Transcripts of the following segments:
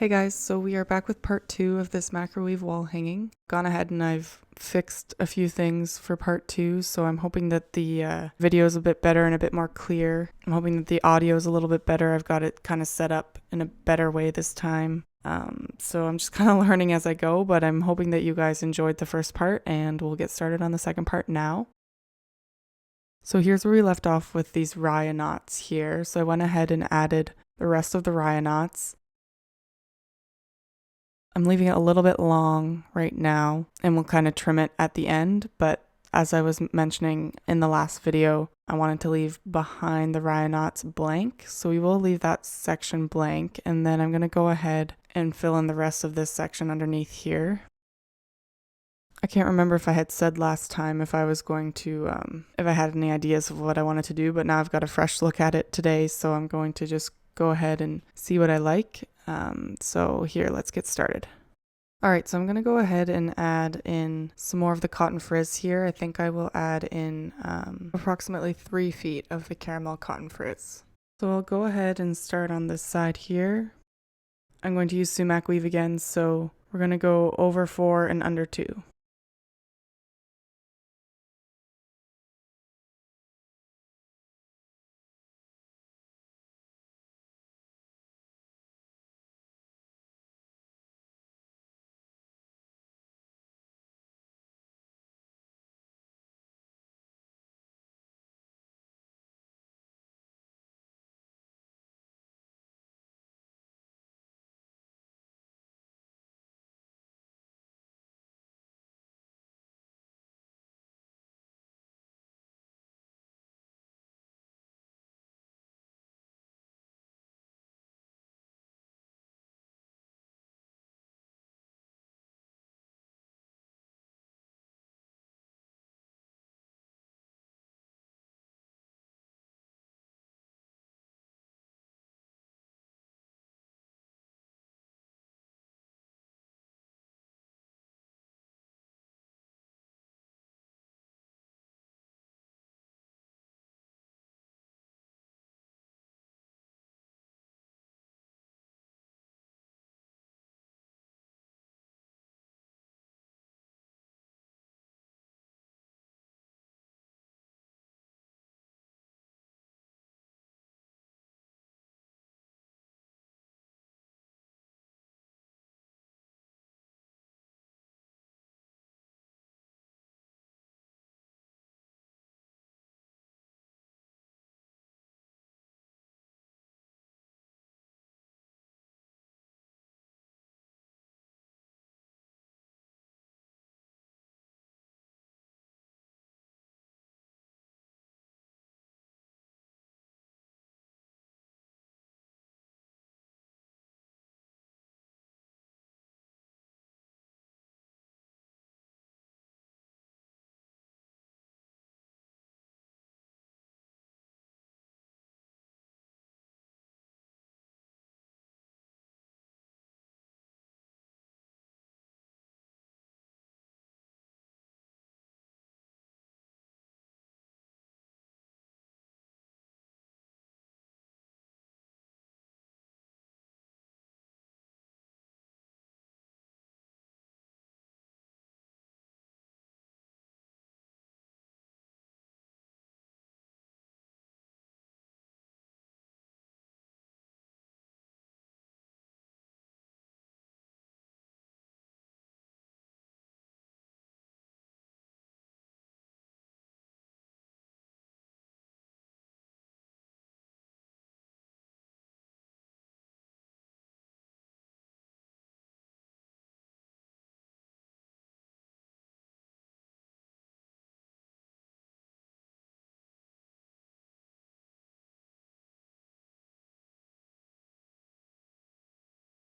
Hey guys, so we are back with part 2 of this Macraweave wall hanging. Gone ahead and I've fixed a few things for part 2, so I'm hoping that the video is a bit better and a bit more clear. I'm hoping that the audio is a little bit better. I've got it kind of set up in a better way this time. So I'm just kind of learning as I go, but I'm hoping that you guys enjoyed the first part and we'll get started on the second part now. So here's where we left off with these raya knots here. So I went ahead and added the rest of the raya knots. I'm leaving it a little bit long right now and we'll kind of trim it at the end, but as I was mentioning in the last video, I wanted to leave behind the raya knots blank, so we will leave that section blank, and then I'm going to go ahead and fill in the rest of this section underneath here. I can't remember if I had said last time if I was going to, if I had any ideas of what I wanted to do, but now I've got a fresh look at it today, so I'm going to just go ahead and see what I like. So here, let's get started. Alright, so I'm going to go ahead and add in some more of the cotton frizz here. I think I will add in approximately 3 feet of the caramel cotton frizz. So I'll go ahead and start on this side here. I'm going to use sumac weave again, so we're going to go over 4 and under 2.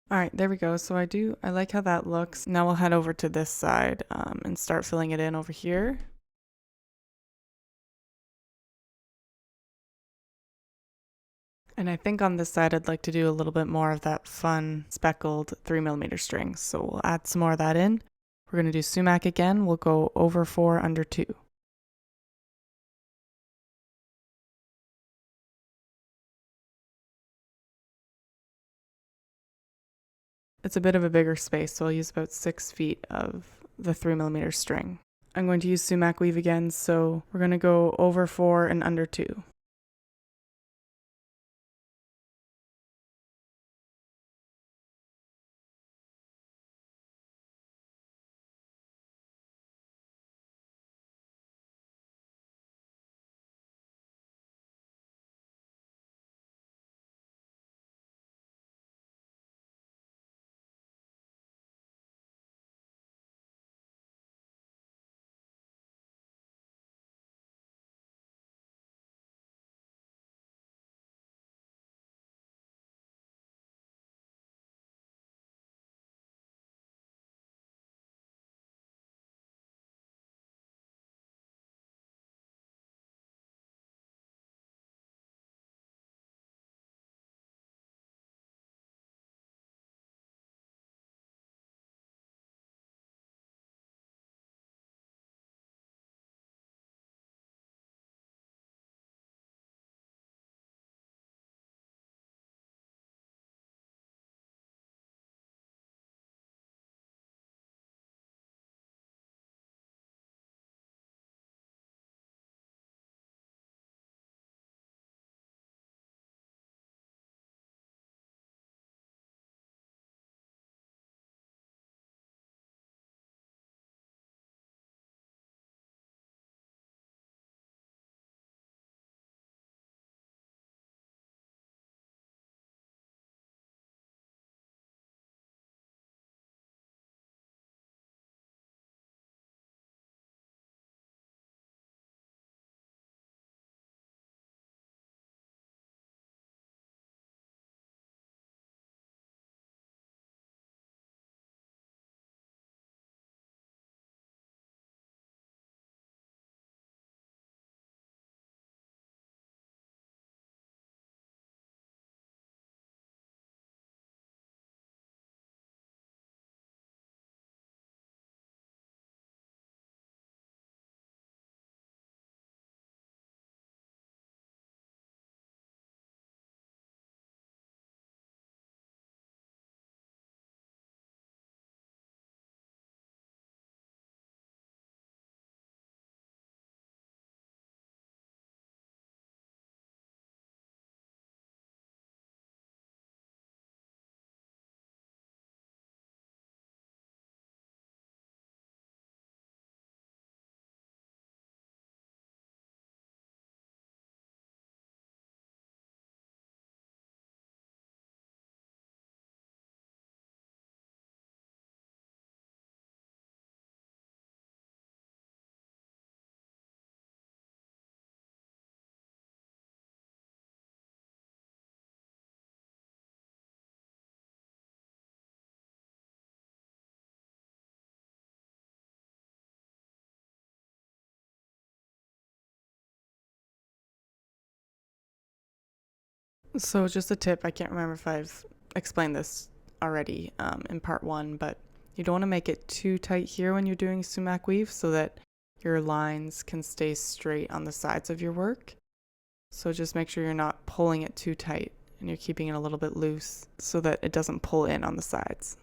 Alright, there we go. So I like how that looks. Now we'll head over to this side and start filling it in over here. And I think on this side I'd like to do a little bit more of that fun speckled 3mm string. So we'll add some more of that in. We're going to do sumac again. We'll go over 4, under 2. It's a bit of a bigger space, so I'll use about 6 feet of the 3mm string. I'm going to use sumac weave again, so we're going to go over 4 and under 2. So just a tip, I can't remember if I've explained this already in part 1, but you don't want to make it too tight here when you're doing sumac weave so that your lines can stay straight on the sides of your work. So just make sure you're not pulling it too tight and you're keeping it a little bit loose so that it doesn't pull in on the sides.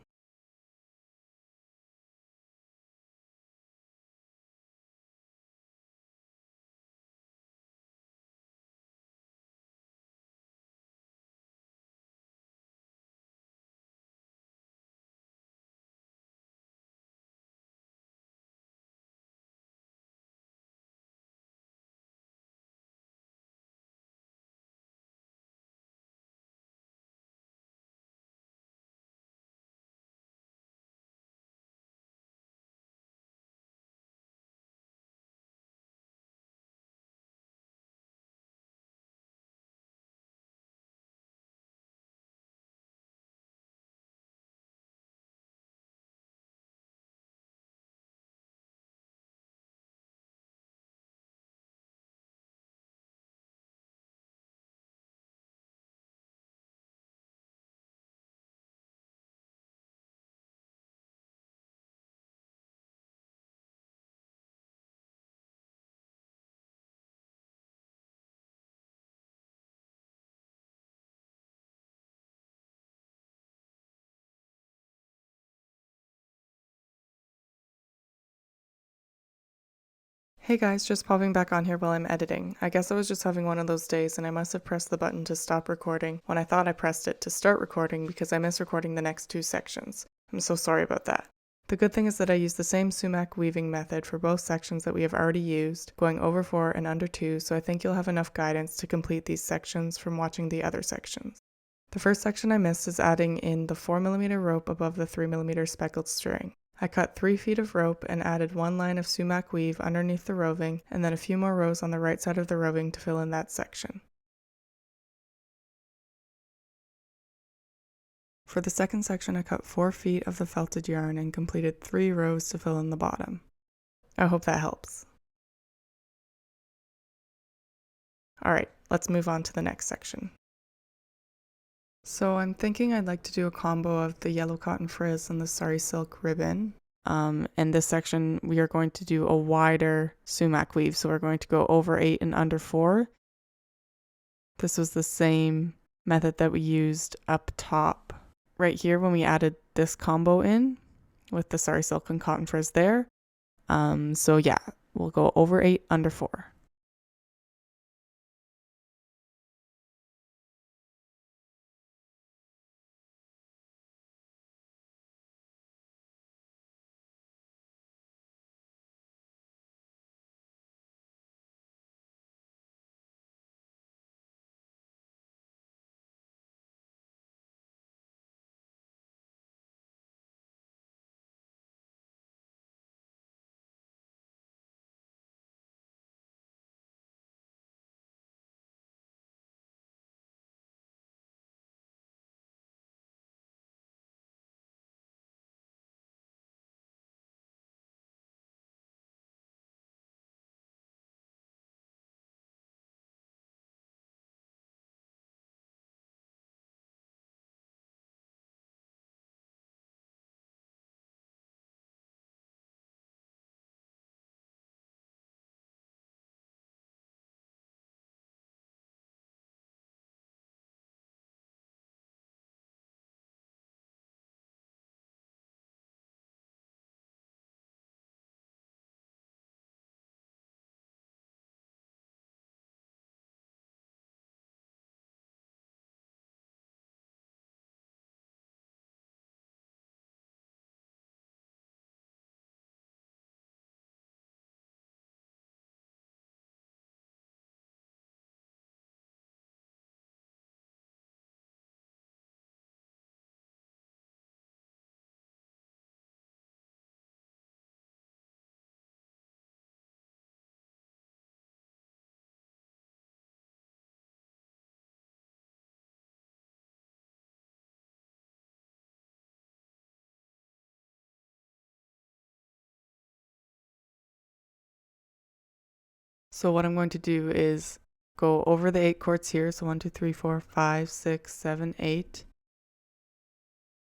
Hey guys, just popping back on here while I'm editing. I guess I was just having one of those days and I must have pressed the button to stop recording when I thought I pressed it to start recording because I missed recording the next two sections. I'm so sorry about that. The good thing is that I used the same sumac weaving method for both sections that we have already used, going over 4 and under 2, so I think you'll have enough guidance to complete these sections from watching the other sections. The first section I missed is adding in the 4mm rope above the 3mm speckled string. I cut 3 feet of rope and added 1 line of sumac weave underneath the roving and then a few more rows on the right side of the roving to fill in that section. For the second section I cut 4 feet of the felted yarn and completed 3 rows to fill in the bottom. I hope that helps. Alright, let's move on to the next section. So I'm thinking I'd like to do a combo of the yellow cotton frizz and the Sari silk ribbon. In this section, we are going to do a wider sumac weave. So we're going to go over 8 and under 4. This was the same method that we used up top right here when we added this combo in with the Sari silk and cotton frizz there. So yeah, we'll go over 8, under 4. So what I'm going to do is go over the 8 cords here, so 1, 2, 3, 4, 5, 6, 7, 8,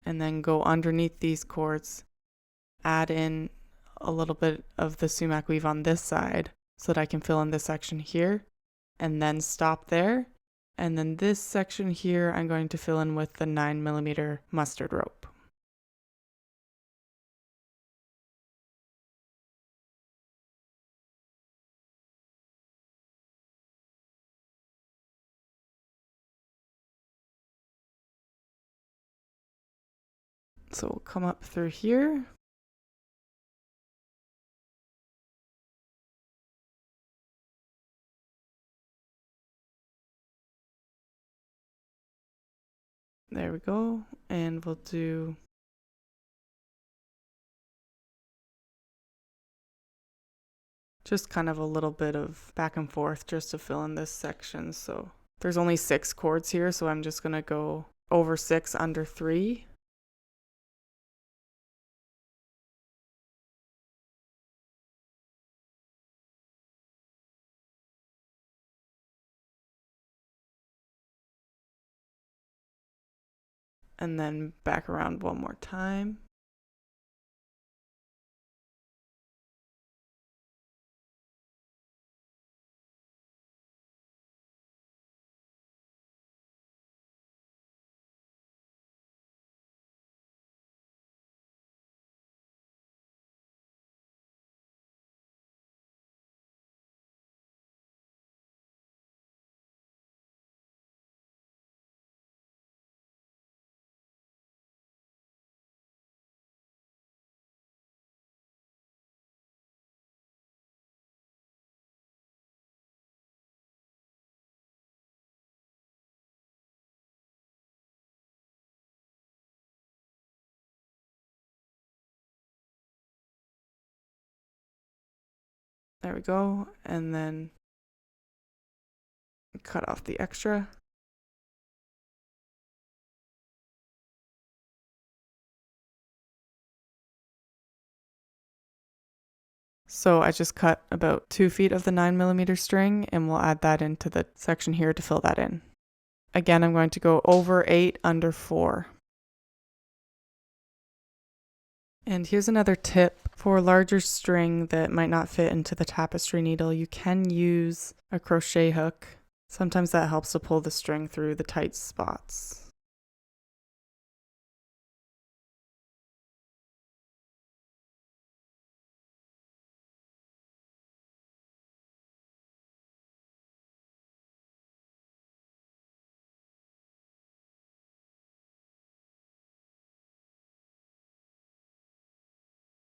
and then go underneath these cords, add in a little bit of the sumac weave on this side so that I can fill in this section here, and then stop there. And then this section here I'm going to fill in with the 9mm mustard rope. So we'll come up through here. There we go. And we'll do just kind of a little bit of back and forth just to fill in this section. So there's only 6 cords here, so I'm just gonna go over 6, under 3. And then back around one more time. There we go. And then cut off the extra. So I just cut about 2 feet of the 9mm string, and we'll add that into the section here to fill that in. Again, I'm going to go over 8, under 4. And here's another tip. For larger string that might not fit into the tapestry needle, you can use a crochet hook. Sometimes that helps to pull the string through the tight spots.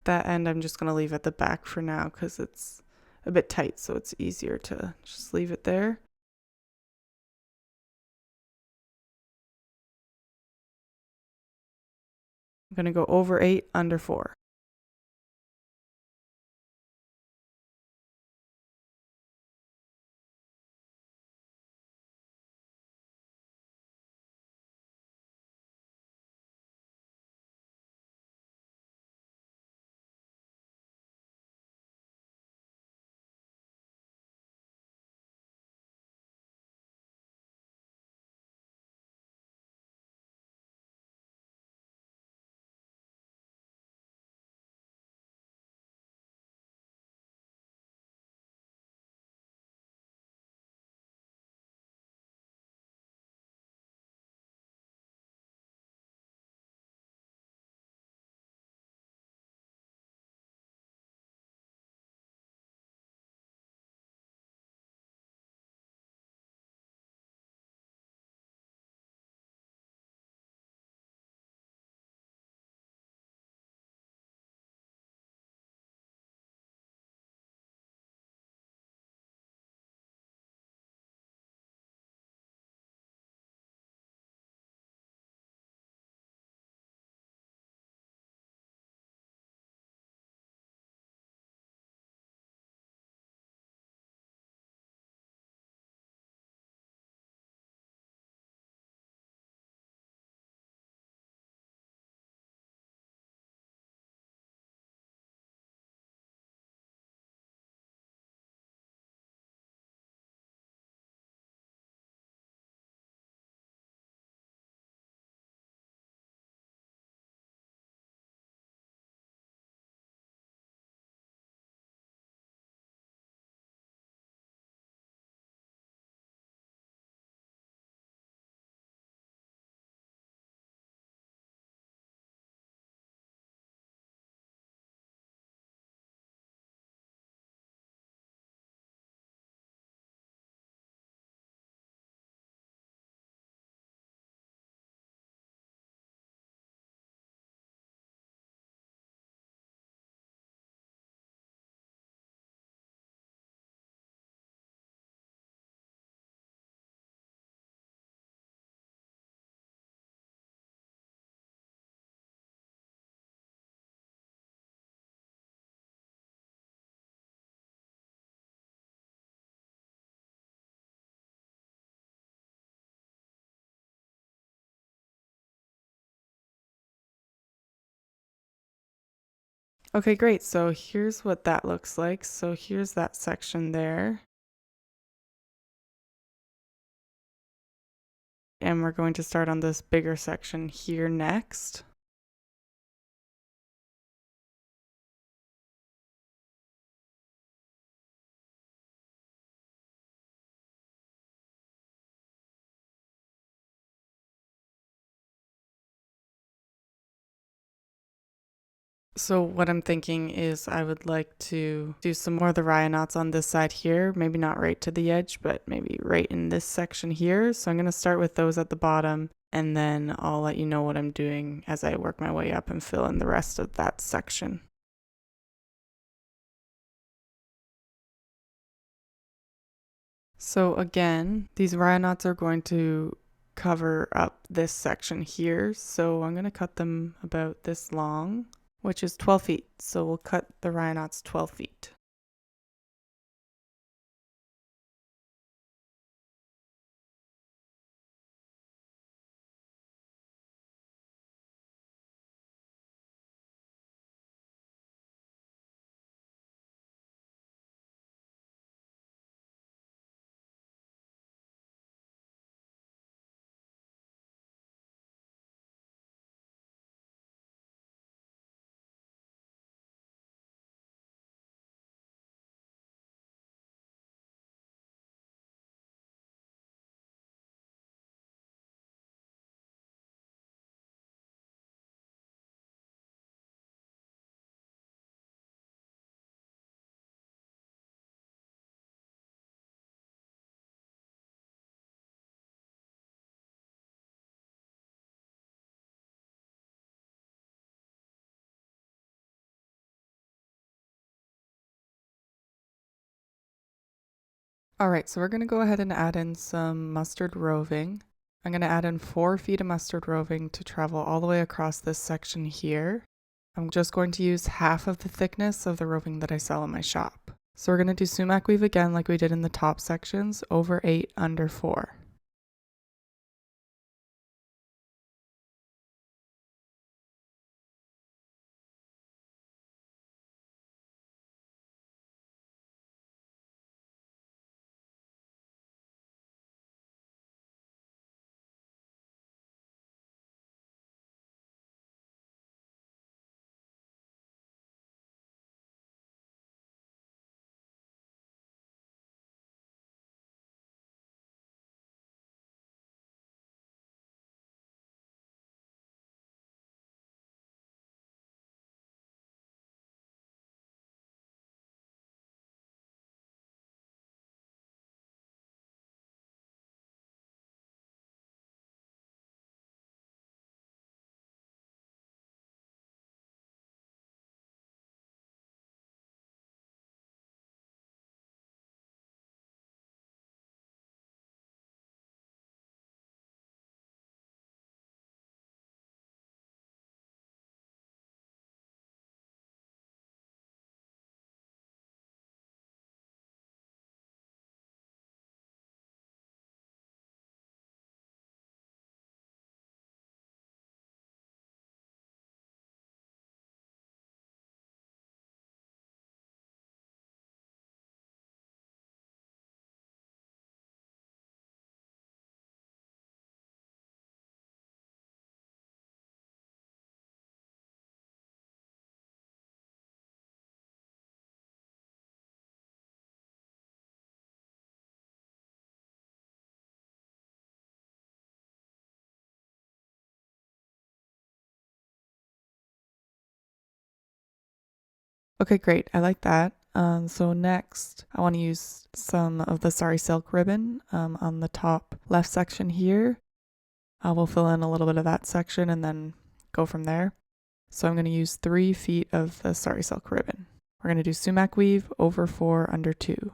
That end I'm just going to leave at the back for now because it's a bit tight, so it's easier to just leave it there. I'm going to go over 8, under 4. Okay, great. So here's what that looks like. So here's that section there. And we're going to start on this bigger section here next. So what I'm thinking is I would like to do some more of the rya knots on this side here, maybe not right to the edge, but maybe right in this section here. So I'm going to start with those at the bottom, and then I'll let you know what I'm doing as I work my way up and fill in the rest of that section. So again, these rya knots are going to cover up this section here. So I'm going to cut them about this long, which is 12 feet. So we'll cut the rya knots 12 feet. Alright, so we're going to go ahead and add in some mustard roving. I'm going to add in 4 feet of mustard roving to travel all the way across this section here. I'm just going to use half of the thickness of the roving that I sell in my shop. So we're going to do sumac weave again like we did in the top sections, over 8, under 4. Okay, great. I like that. So next, I want to use some of the Sari silk ribbon on the top left section here. We'll fill in a little bit of that section and then go from there. So I'm going to use 3 feet of the Sari silk ribbon. We're going to do sumac weave over 4, under 2.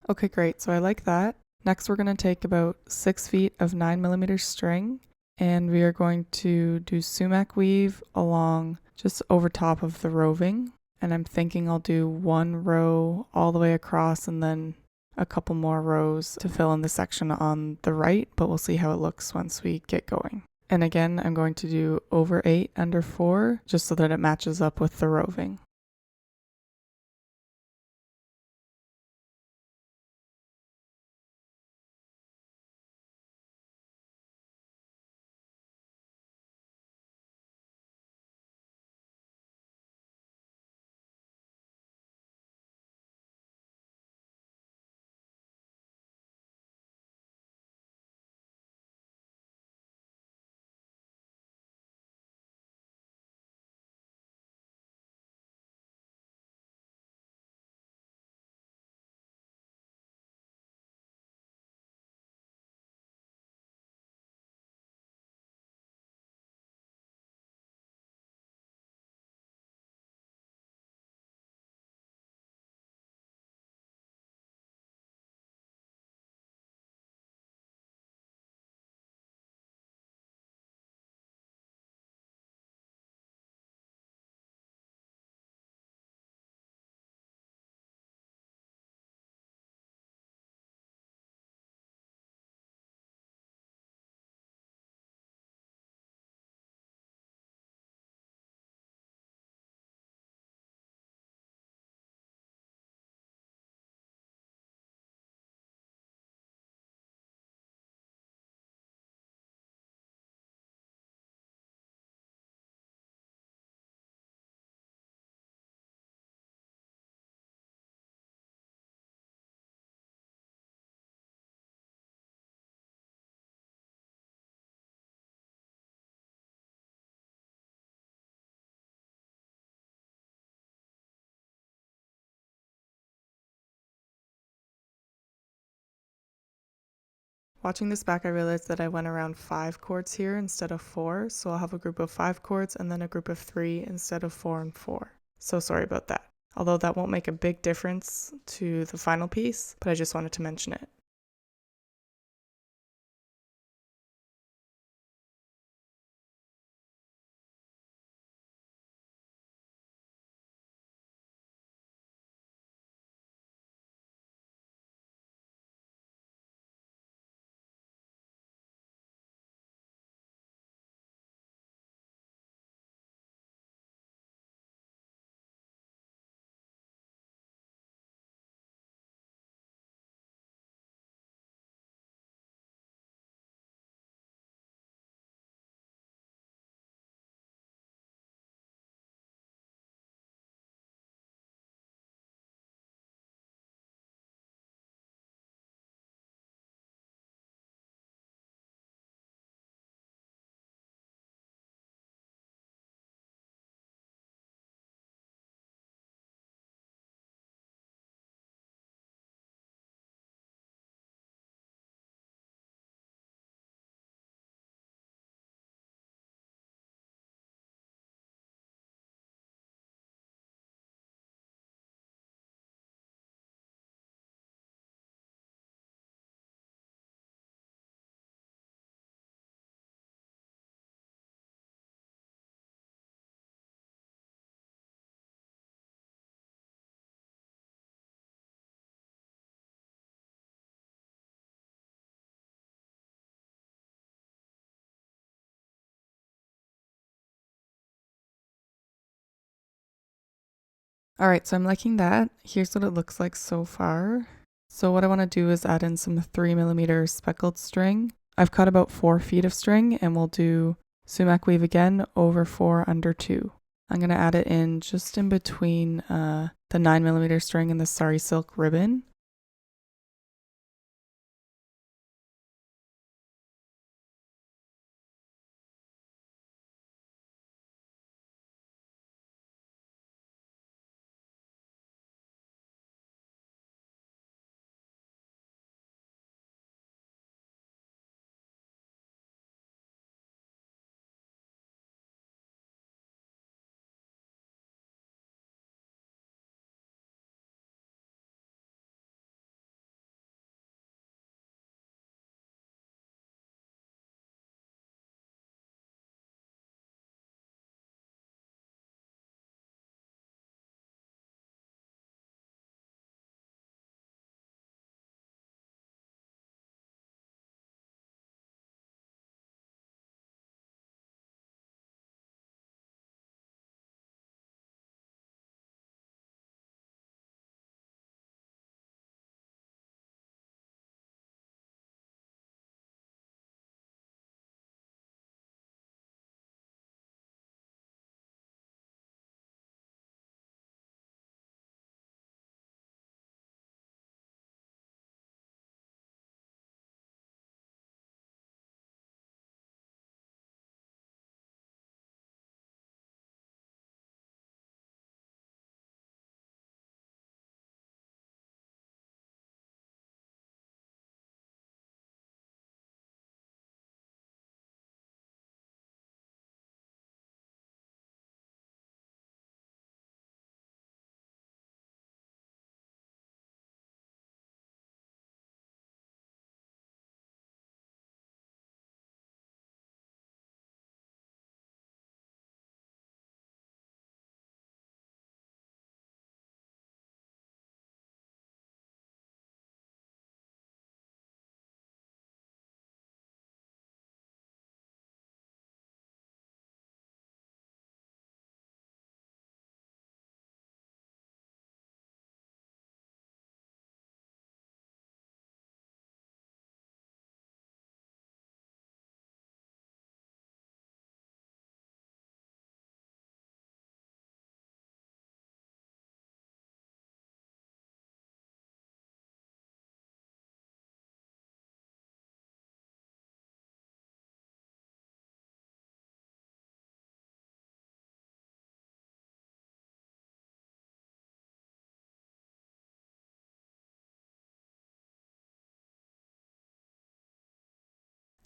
Okay, great. So I like that. Next, we're going to take about 6 feet of 9mm string, and we are going to do sumac weave along just over top of the roving. And I'm thinking I'll do one row all the way across and then a couple more rows to fill in the section on the right, but we'll see how it looks once we get going. And again, I'm going to do over 8 under 4 just so that it matches up with the roving. Watching this back, I realized that I went around 5 chords here instead of 4, so I'll have a group of 5 chords and then a group of 3 instead of 4 and 4. So sorry about that. Although that won't make a big difference to the final piece, but I just wanted to mention it. Alright, so I'm liking that. Here's what it looks like so far. So what I want to do is add in some 3mm speckled string. I've cut about 4 feet of string and we'll do sumac weave again over 4 under 2. I'm going to add it in just in between the 9mm string and the Sari silk ribbon.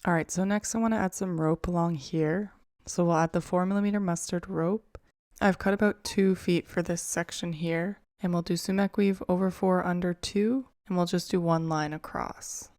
All right, so next I want to add some rope along here. So we'll add the 4mm mustard rope. I've cut about 2 feet for this section here, and we'll do sumac weave over 4 under 2, and we'll just do 1 line across.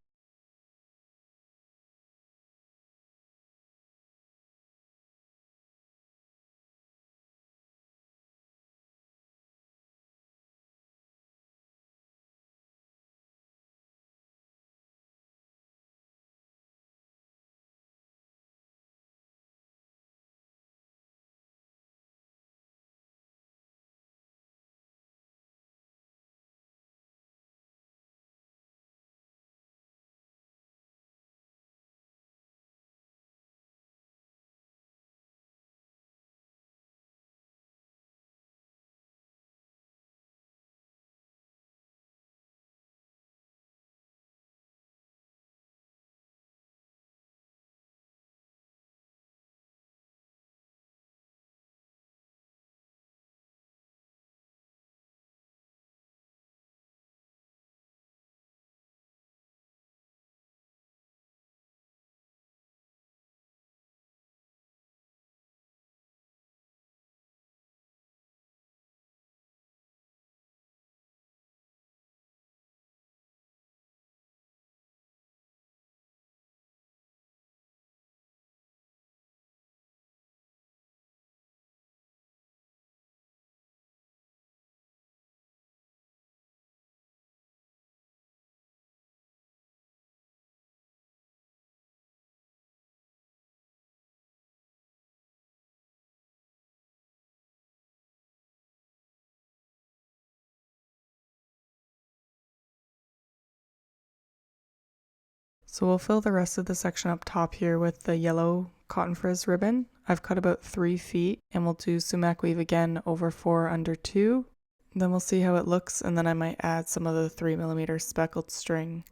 So we'll fill the rest of the section up top here with the yellow cotton frizz ribbon. I've cut about 3 feet, and we'll do sumac weave again over 4 under 2. Then we'll see how it looks, and then I might add some of the 3mm speckled string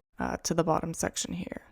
to the bottom section here.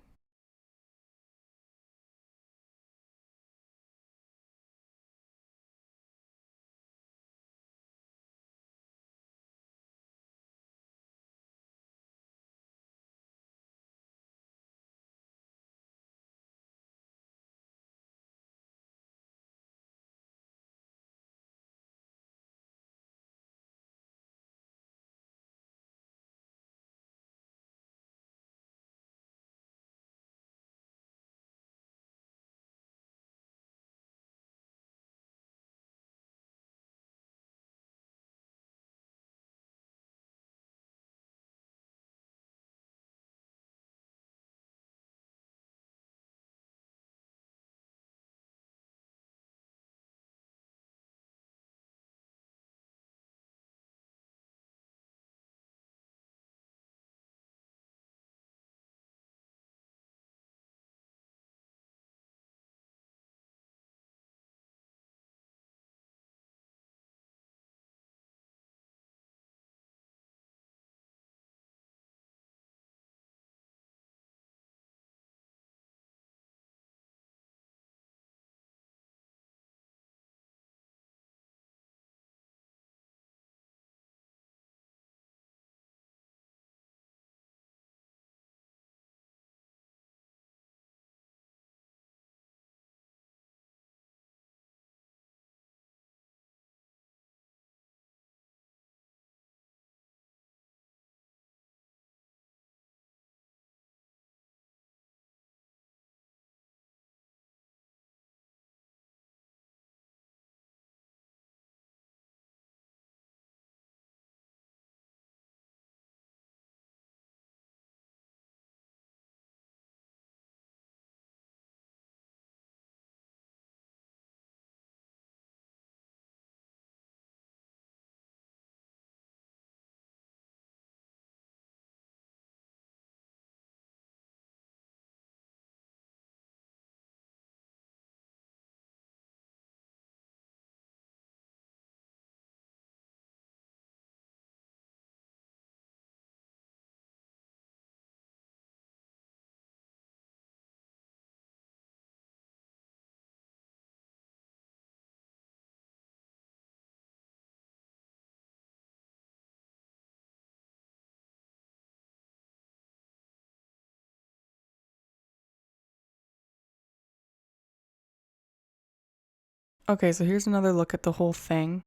Okay, so here's another look at the whole thing.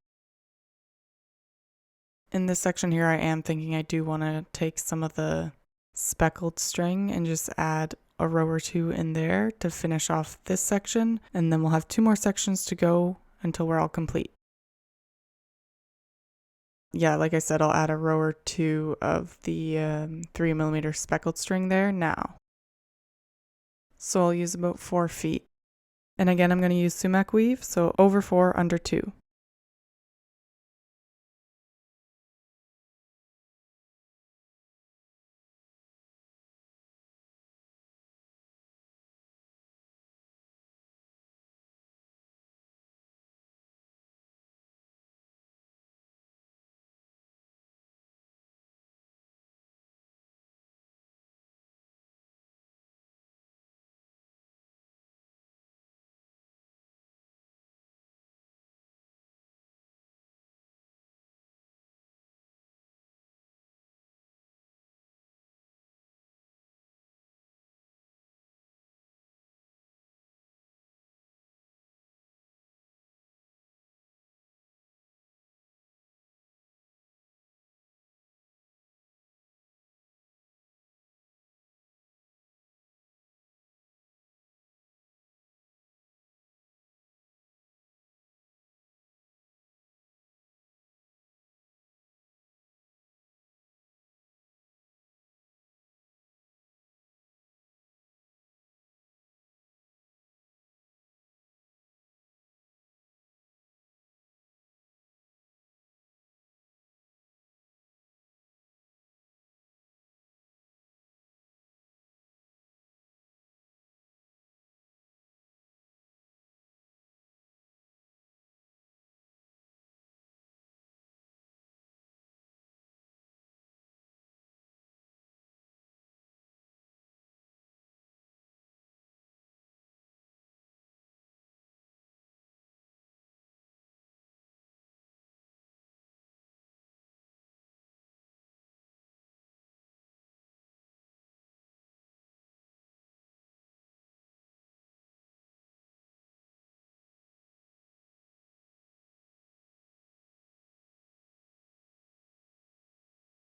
In this section here, I am thinking I do want to take some of the speckled string and just add a row or two in there to finish off this section, and then we'll have 2 more sections to go until we're all complete. Yeah, like I said, I'll add a row or 2 of the 3mm speckled string there now. So I'll use about 4 feet. And again, I'm going to use sumac weave, so over 4, under 2.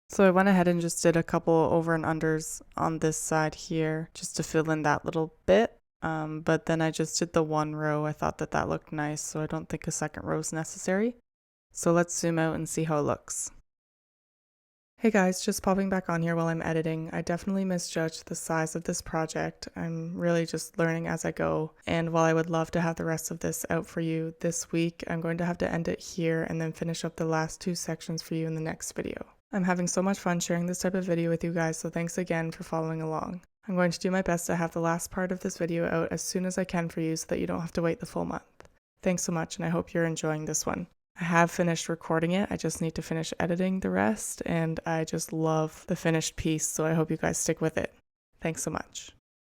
So I went ahead and just did a couple over and unders on this side here just to fill in that little bit. But then I just did the 1 row. I thought that that looked nice, so I don't think a second row is necessary. So let's zoom out and see how it looks. Hey guys, just popping back on here while I'm editing. I definitely misjudged the size of this project. I'm really just learning as I go. And while I would love to have the rest of this out for you this week, I'm going to have to end it here and then finish up the last 2 sections for you in the next video. I'm having so much fun sharing this type of video with you guys, so thanks again for following along. I'm going to do my best to have the last part of this video out as soon as I can for you so that you don't have to wait the full month. Thanks so much, and I hope you're enjoying this one. I have finished recording it, I just need to finish editing the rest, and I just love the finished piece, so I hope you guys stick with it. Thanks so much.